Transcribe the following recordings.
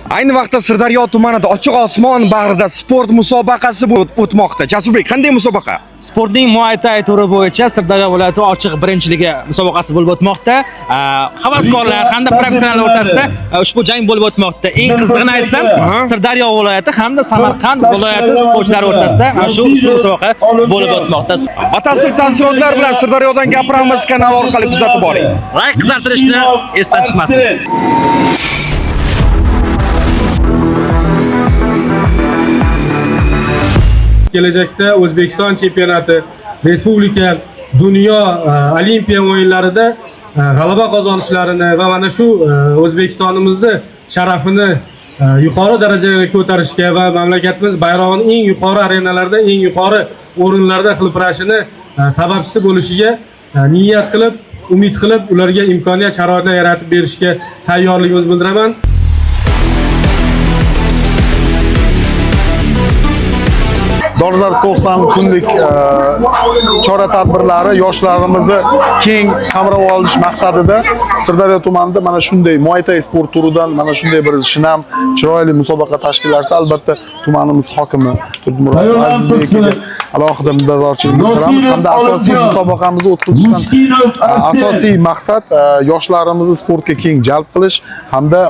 Ayni vaqtda Sirdaryo tumanida ochiq osmon bag'rida sport musobaqasi bo'lib o'tmoqda. Jasurbek, qanday musobaqa? Sportning Muay Thai turi bo'yicha Sirdaryo viloyati ochiq birinchiligi musobaqasi bo'lib o'tmoqda. Havaskorlar hamda professionallar o'rtasida ushbu jang bo'lib o'tmoqda. Eng qizig'ini aytsam, Sirdaryo viloyati hamda Samarqand viloyati sportchilari o'rtasida shu musobaqa bo'lib o'tmoqda. Batafsil tafsilotlar bilan Sirdaryodan gapiramiz kanali orqali kuzatib boring. Like qizartirishni esdan chiqmasin. Kelajakda O'zbekiston chempionati, respublika, dunyo olimpiya o'yinlarida g'alaba qozonishlarini va mana shu O'zbekistonimizni sharafini yuqori darajaga ko'tarishga va mamlakatimiz bayrog'ini eng yuqori arenalarda, eng yuqori o'rinlarda hilpirashini sababchisi bo'lishiga niyat qilib, umid qilib, ularga imkoniyat, sharoitlar yaratib berishga tayyorligimizni bildiraman. Dolzarb 90 kunlik chora-tadbirlari yoshlarimizni keng qamrab olish maqsadida Sirdaryo tumanida mana shunday Muay Thai sport turidan mana shunday bir shinam, chiroyli musobaqa tashkillashdi. Albatta tumanimiz hokimi Sudmurod Azizbekovga alohida minnatdorchilik bildiramiz hamda asosiy musobaqamizni o'tkazishdan asosiy maqsad yoshlarimizni sportga keng jalb qilish hamda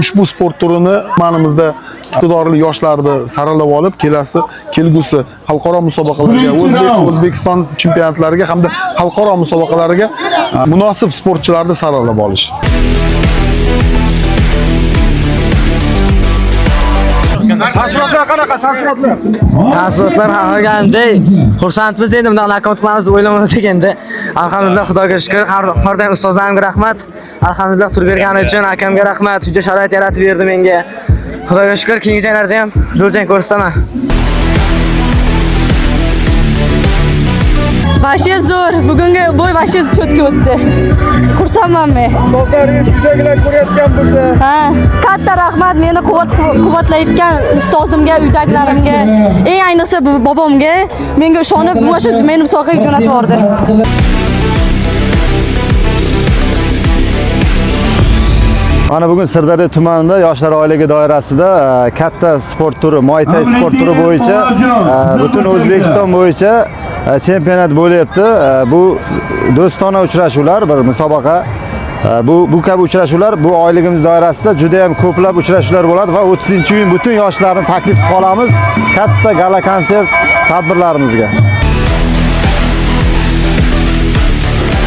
ushbu sport turini tumanimizda iqtidorli yoshlarni saralab olib, kelgusi xalqaro musobaqalarga, O'zbekiston chempionatlariga hamda xalqaro musobaqalarga munosib sportchilarni saralab olish. Taassurotlar qanaqa? Taassurotlar haqidagandek xursandmiz, endi bunday nakavt qilamiz deb o'ylamadik endi. Alhamdulillah, Xudoga shukr. Har doim ustozlarimga rahmat. Alhamdulillah, tur bergani uchun akamga rahmat. Shuncha sharoit yaratib berdi menga. Xudoga shukr, keyingi janglarda ham zo'r jang ko'rsataman. Vashi zo'r. Bugungi bo'y vashi cho'tga o'tdi. Xursandman men. Ustozlaringiz uydagilar ko'rayotgan bo'lsa, Katta rahmat meni quvvatlayotgan ustozimga, uydagilarimga, eng ayniqsa bobomga menga ishonib, mana shu meni musobaqaga jo'natib yubordi. Mana bugun Sirdaryo tumanida yoshlar oyligi doirasida katta sport turi, Muay Thai sport turi bo'yicha butun O'zbekiston bo'yicha chempionat bo'lyapti. Bu do'stona uchrashuvlar, bir musobaqa. Bu kabi uchrashuvlar bu oyligimiz doirasida juda ham ko'plab uchrashuvlar bo'ladi va 30-iyun butun yoshlarni taklif qilamiz katta gala konsert tadbirlarimizga.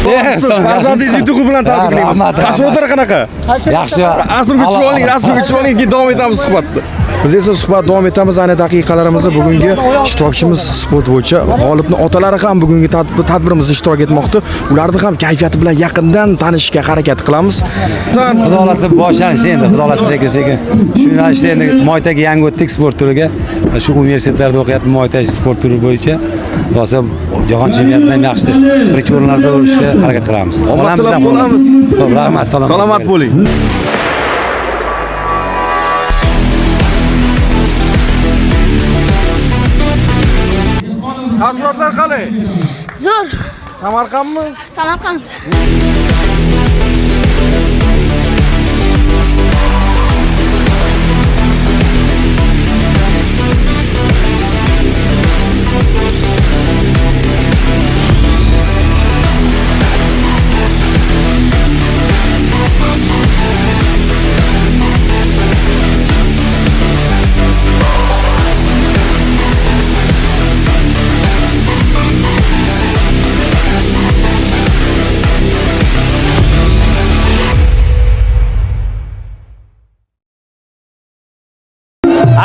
farzandingiz yutuqi bilan tabriklaymiz. Taassurotlar qanaqa? Yaxshi. Rasmga tushiring, keyin davom etamiz suhbatni. Biz esa suhbat davom etamiz. Ayni daqiqalarimizda bugungi ishtirokchimiz sport bo'yicha g'olibni otalari ham bugungi tadbirimizda ishtirok etmoqda. Ularni ham kayfiyati bilan yaqindan tanishishga harakat qilamiz. Xudo xolasa boshlanish endi, Xudo xolasa sekin-sekin. Shu yo'nalishda endi Muay Thaiga yangi o'tdik sport turiga. Shu universitetlarda o'qiyapti Muay Thai sport turi bo'yicha. Rosa jahon chempionatidan ham yaxshi birinchi o'rinlarda bo'lishga harakat qilamiz. Omadli bo'lamiz. Rahmat, Salomat bo'ling. Taassurotlar qalay? Zo'r. Samarqandmi? Samarqand.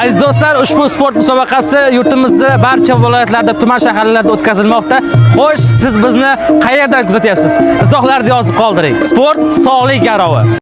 Aziz do'stlar, ushbu sport musobaqasi yurtimizda barcha viloyatlarda, tuman shaharlarda o'tkazilmoqda. Xo'sh, siz bizni qayerda kuzatyapsiz? Izohlarda yozib qoldiring. Sport sog'lik garovi.